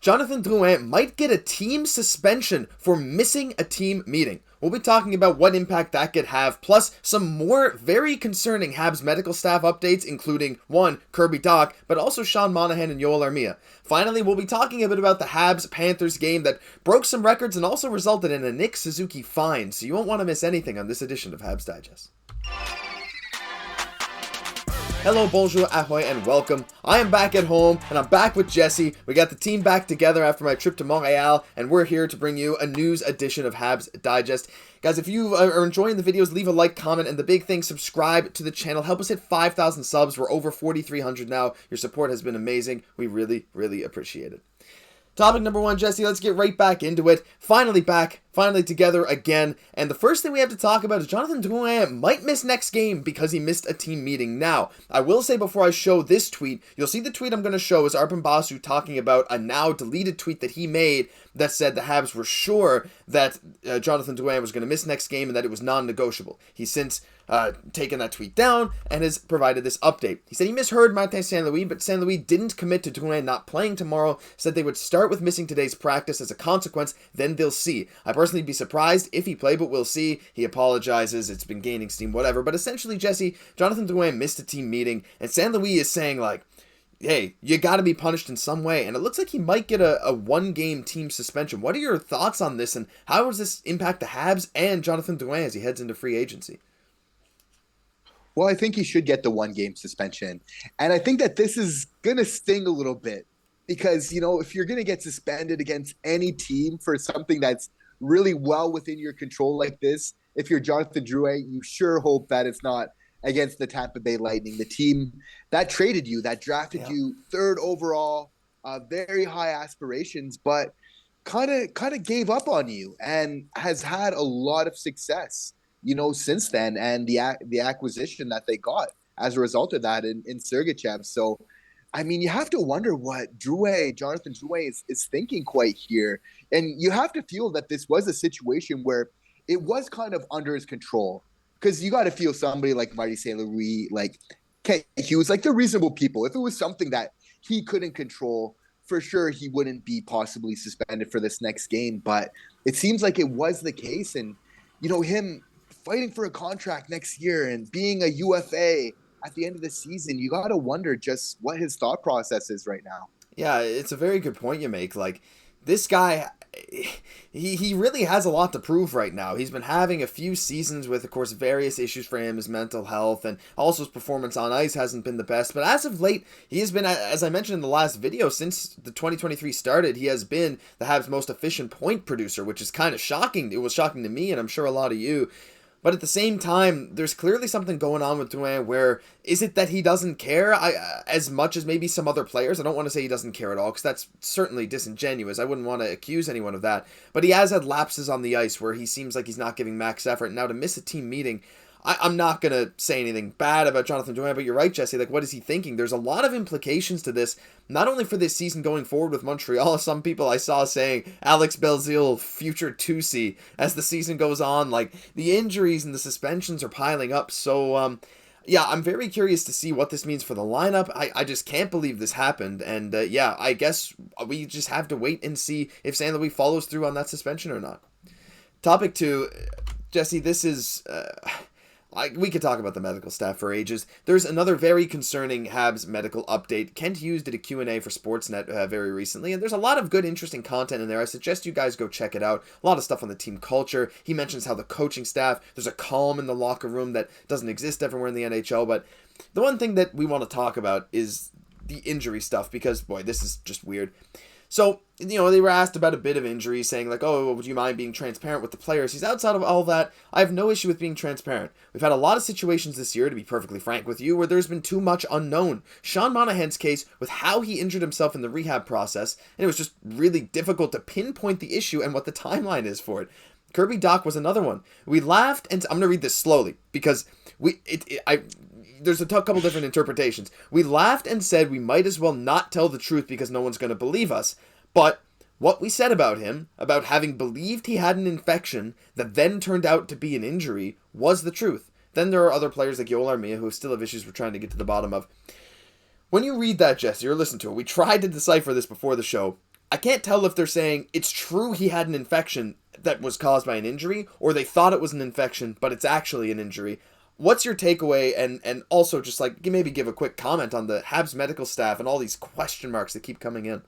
Jonathan Drouin might get a team suspension for missing a team meeting. We'll be talking about what impact that could have, plus some more very concerning Habs medical staff updates, including, one, Kirby Dach, but also Sean Monahan and Yoel Armia. Finally, we'll be talking a bit about the Habs-Panthers game that broke some records and also resulted in a Nick Suzuki fine, so you won't want to miss anything on this edition of Habs Digest. Hello, bonjour, ahoy, and welcome. I am back at home, and I'm back with Jesse. We got the team back together after my trip to Montreal, and we're here to bring you a news edition of Habs Digest. Guys, if you are enjoying the videos, leave a like, comment, and the big thing, subscribe to the channel. Help us hit 5,000 subs. We're over 4,300 now. Your support has been amazing. We really, really appreciate it. Topic number one, Jesse, let's get right back into it. Finally back, finally together again. And the first thing we have to talk about is Jonathan Drouin might miss next game because he missed a team meeting. Now, I will say before I show this tweet, you'll see the tweet I'm going to show is Arber Basu talking about a now deleted tweet that he made that said the Habs were sure that Jonathan Drouin was going to miss next game and that it was non-negotiable. He's since taken that tweet down and has provided this update. He said he misheard Martin St. Louis, but St. Louis didn't commit to Drouin not playing tomorrow, said they would start with missing today's practice as a consequence, then they'll see. I personally be surprised if he played, but we'll see. He apologizes, it's been gaining steam, whatever. But essentially, Jesse, Jonathan Drouin missed a team meeting, and St. Louis is saying, like, hey, you got to be punished in some way. And it looks like he might get a one-game team suspension. What are your thoughts on this, and how does this impact the Habs and Jonathan Drouin as he heads into free agency? Well, I think he should get the one-game suspension. And I think that this is going to sting a little bit because, you know, if you're going to get suspended against any team for something that's really well within your control like this, if you're Jonathan Drouin, you sure hope that it's not against the Tampa Bay Lightning, the team that traded you, that drafted you third overall, very high aspirations, but kind of gave up on you and has had a lot of success, you know, since then, and the acquisition that they got as a result of that in Xhekaj. So, I mean, you have to wonder what Jonathan Drouin is thinking quite here. And you have to feel that this was a situation where it was kind of under his control. Because you got to feel somebody like Marty St. Louis, like Hughes, like they're reasonable people. If it was something that he couldn't control, for sure he wouldn't be possibly suspended for this next game. But it seems like it was the case. And, you know, him fighting for a contract next year and being a UFA at the end of the season, you got to wonder just what his thought process is right now. Yeah, it's a very good point you make. Like, this guy, he really has a lot to prove right now. He's been having a few seasons with, of course, various issues for him, his mental health, and also his performance on ice hasn't been the best. But as of late, he has been, as I mentioned in the last video, since the 2023 started, he has been the Habs' most efficient point producer, which is kind of shocking. It was shocking to me, and I'm sure a lot of you. But at the same time, there's clearly something going on with Drouin where, is it that he doesn't care as much as maybe some other players? I don't want to say he doesn't care at all, because that's certainly disingenuous. I wouldn't want to accuse anyone of that. But he has had lapses on the ice where he seems like he's not giving max effort. Now, to miss a team meeting, I'm not going to say anything bad about Jonathan Drouin, but you're right, Jesse. Like, what is he thinking? There's a lot of implications to this, not only for this season going forward with Montreal. Some people I saw saying Alex Belzile, future 2C, as the season goes on. Like, the injuries and the suspensions are piling up. So, yeah, I'm very curious to see what this means for the lineup. I just can't believe this happened. And, yeah, I guess we just have to wait and see if St. Louis follows through on that suspension or not. Topic 2, Jesse, this is... we could talk about the medical staff for ages. There's another very concerning Habs medical update. Kent Hughes did a Q&A for Sportsnet very recently, and there's a lot of good, interesting content in there. I suggest you guys go check it out. A lot of stuff on the team culture. He mentions how the coaching staff, there's a calm in the locker room that doesn't exist everywhere in the NHL, but the one thing that we want to talk about is the injury stuff, because, boy, this is just weird. So, you know, they were asked about a bit of injury, saying like, oh, would you mind being transparent with the players? He's outside of all that. I have no issue with being transparent. We've had a lot of situations this year, to be perfectly frank with you, where there's been too much unknown. Sean Monahan's case with how he injured himself in the rehab process, and it was just really difficult to pinpoint the issue and what the timeline is for it. Kirby Dach was another one. We laughed, and I'm going to read this slowly, because there's a couple different interpretations. We laughed and said we might as well not tell the truth because no one's going to believe us. But what we said about him, about having believed he had an infection that then turned out to be an injury, was the truth. Then there are other players like Yoel Armia who still have issues we're trying to get to the bottom of. When you read that, Jesse, or listen to it, we tried to decipher this before the show. I can't tell if they're saying it's true he had an infection that was caused by an injury, or they thought it was an infection, but it's actually an injury. What's your takeaway, and also just like maybe give a quick comment on the Habs medical staff and all these question marks that keep coming in?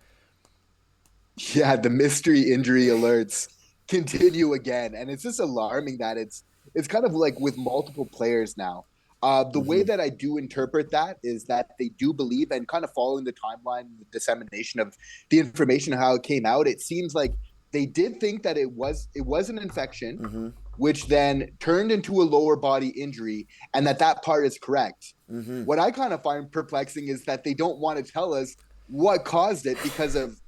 Yeah, the mystery injury alerts continue again, and it's just alarming that it's kind of like with multiple players now. The way that I do interpret that is that they do believe, and kind of following the timeline, the dissemination of the information, how it came out, it seems like they did think that it was an infection, which then turned into a lower body injury, and that part is correct. What I kind of find perplexing is that they don't want to tell us what caused it because of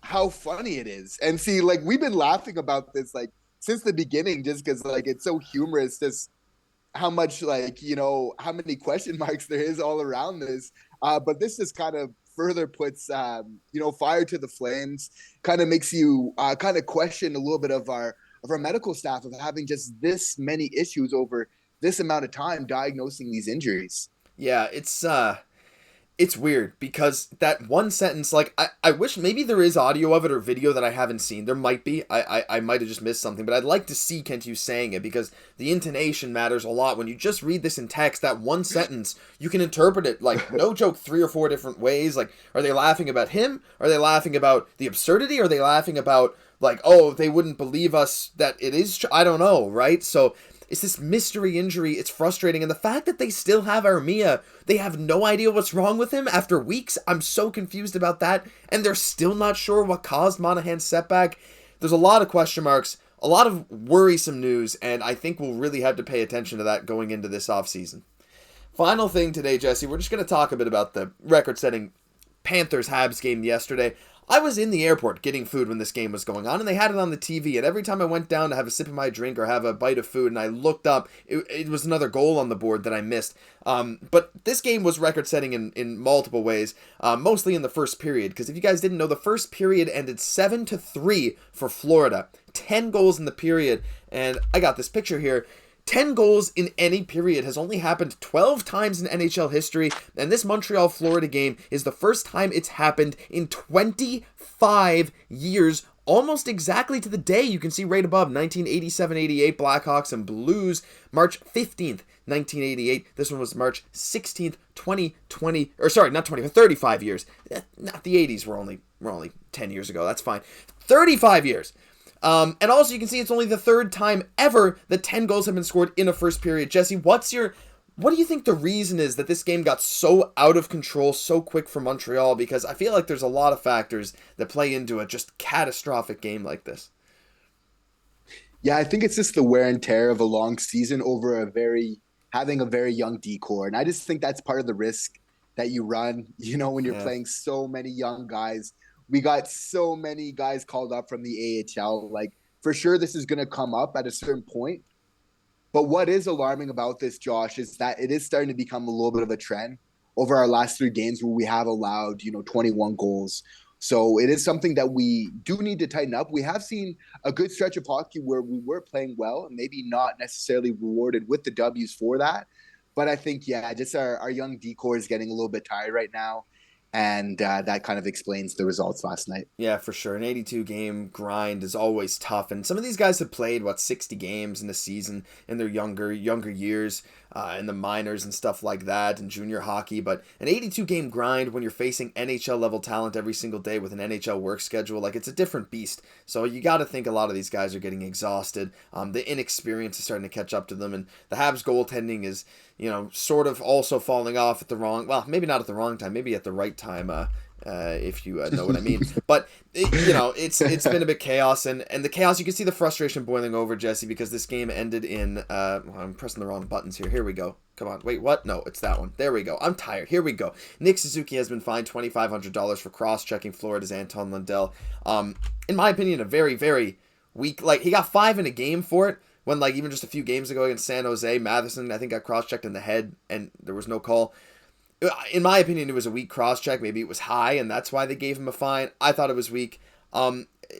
how funny it is. And see, like, we've been laughing about this like since the beginning, just because like it's so humorous, just how much, like, you know, how many question marks there is all around this. But this just kind of further puts you know, fire to the flames, kind of makes you kind of question a little bit of our medical staff of having just this many issues over this amount of time diagnosing these injuries. Yeah, it's weird because that one sentence, like, I wish maybe there is audio of it or video that I haven't seen. There might be. I might have just missed something, but I'd like to see Kent Hughes saying it because the intonation matters a lot. When you just read this in text, that one sentence, you can interpret it, like, no joke, 3 or 4 different ways. Like, are they laughing about him? Are they laughing about the absurdity? Are they laughing about, like, oh, they wouldn't believe us that it is I don't know, right? So it's this mystery injury. It's frustrating. And the fact that they still have Armia, they have no idea what's wrong with him after weeks. I'm so confused about that. And they're still not sure what caused Monahan's setback. There's a lot of question marks, a lot of worrisome news, and I think we'll really have to pay attention to that going into this offseason. Final thing today, Jesse, we're just going to talk a bit about the record-setting Panthers-Habs game yesterday. I was in the airport getting food when this game was going on, and they had it on the TV, and every time I went down to have a sip of my drink or have a bite of food, and I looked up, it was another goal on the board that I missed. But this game was record-setting in multiple ways, mostly in the first period, because if you guys didn't know, the first period ended 7-3 for Florida. 10 goals in the period, and I got this picture here. 10 goals in any period has only happened 12 times in NHL history, and this Montreal-Florida game is the first time it's happened in 25 years, almost exactly to the day. You can see right above, 1987-88 Blackhawks and Blues, March 15th, 1988. This one was March 16th, 2020, or sorry, not 20, but 35 years. Not the 80s, we're only 10 years ago, that's fine. 35 years. And also you can see it's only the third time ever that 10 goals have been scored in a first period. Jesse, what do you think the reason is that this game got so out of control so quick for Montreal? Because I feel like there's a lot of factors that play into a just catastrophic game like this. Yeah, I think it's just the wear and tear of a long season over having a very young decor. And I just think that's part of the risk that you run, you know, when you're playing so many young guys. We got so many guys called up from the AHL. Like, for sure, this is going to come up at a certain point. But what is alarming about this, Josh, is that it is starting to become a little bit of a trend over our last 3 games where we have allowed, 21 goals. So it is something that we do need to tighten up. We have seen a good stretch of hockey where we were playing well and maybe not necessarily rewarded with the W's for that. But I think, just our young decor is getting a little bit tired right now. And that kind of explains the results last night. Yeah, for sure. An 82-game grind is always tough. And some of these guys have played, 60 games in a season in their younger years, in the minors and stuff like that, and junior hockey. But an 82-game grind when you're facing NHL-level talent every single day with an NHL work schedule, like, it's a different beast. So you got to think a lot of these guys are getting exhausted. The inexperience is starting to catch up to them. And the Habs goaltending is, sort of also falling off at the wrong, well, maybe not at the wrong time, maybe at the right time, if you know what I mean. But, it's been a bit chaos, and the chaos, you can see the frustration boiling over, Jesse, because this game ended in, I'm pressing the wrong buttons here. Here we go. Come on. Wait, what? No, it's that one. There we go. I'm tired. Here we go. Nick Suzuki has been fined $2,500 for cross-checking Florida's Anton Lundell. In my opinion, a very, very weak, like, he got 5 in a game for it. When, like, even just a few games ago against San Jose, Matheson, I think, got cross-checked in the head, and there was no call. In my opinion, it was a weak cross-check. Maybe it was high, and that's why they gave him a fine. I thought it was weak.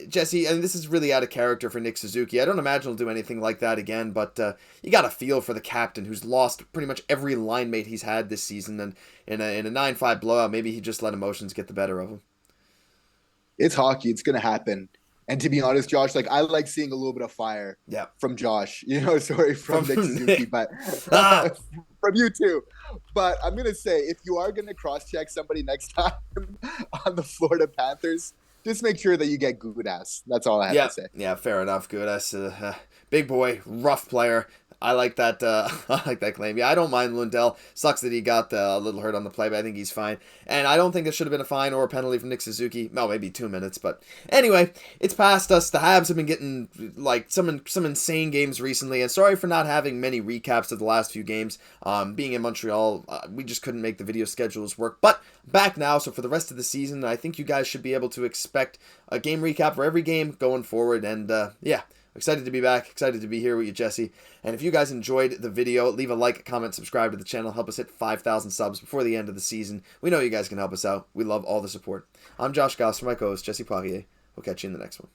Jesse, and this is really out of character for Nick Suzuki. I don't imagine he'll do anything like that again, but you got to feel for the captain who's lost pretty much every line mate he's had this season, and in a 9-5 blowout, maybe he just let emotions get the better of him. it's hockey. It's gonna happen. And to be honest, Josh, like I like seeing a little bit of fire from Josh. Sorry, from Nick Suzuki, but from you too. But I'm gonna say, if you are gonna cross-check somebody next time on the Florida Panthers, just make sure that you get Gudas. That's all I have to say. Yeah, fair enough. Gudas, big boy, rough player. I like that. I like that claim. Yeah, I don't mind Lundell. Sucks that he got a little hurt on the play, but I think he's fine. And I don't think it should have been a fine or a penalty from Nick Suzuki. Well, maybe 2 minutes, but anyway, it's past us. The Habs have been getting like some insane games recently, and sorry for not having many recaps of the last few games. Being in Montreal, we just couldn't make the video schedules work. But back now, so for the rest of the season, I think you guys should be able to expect a game recap for every game going forward. And yeah. Excited to be back. Excited to be here with you, Jesse. And if you guys enjoyed the video, leave a like, comment, subscribe to the channel. Help us hit 5,000 subs before the end of the season. We know you guys can help us out. We love all the support. I'm Josh Gosse for my co-host, Jesse Poirier. We'll catch you in the next one.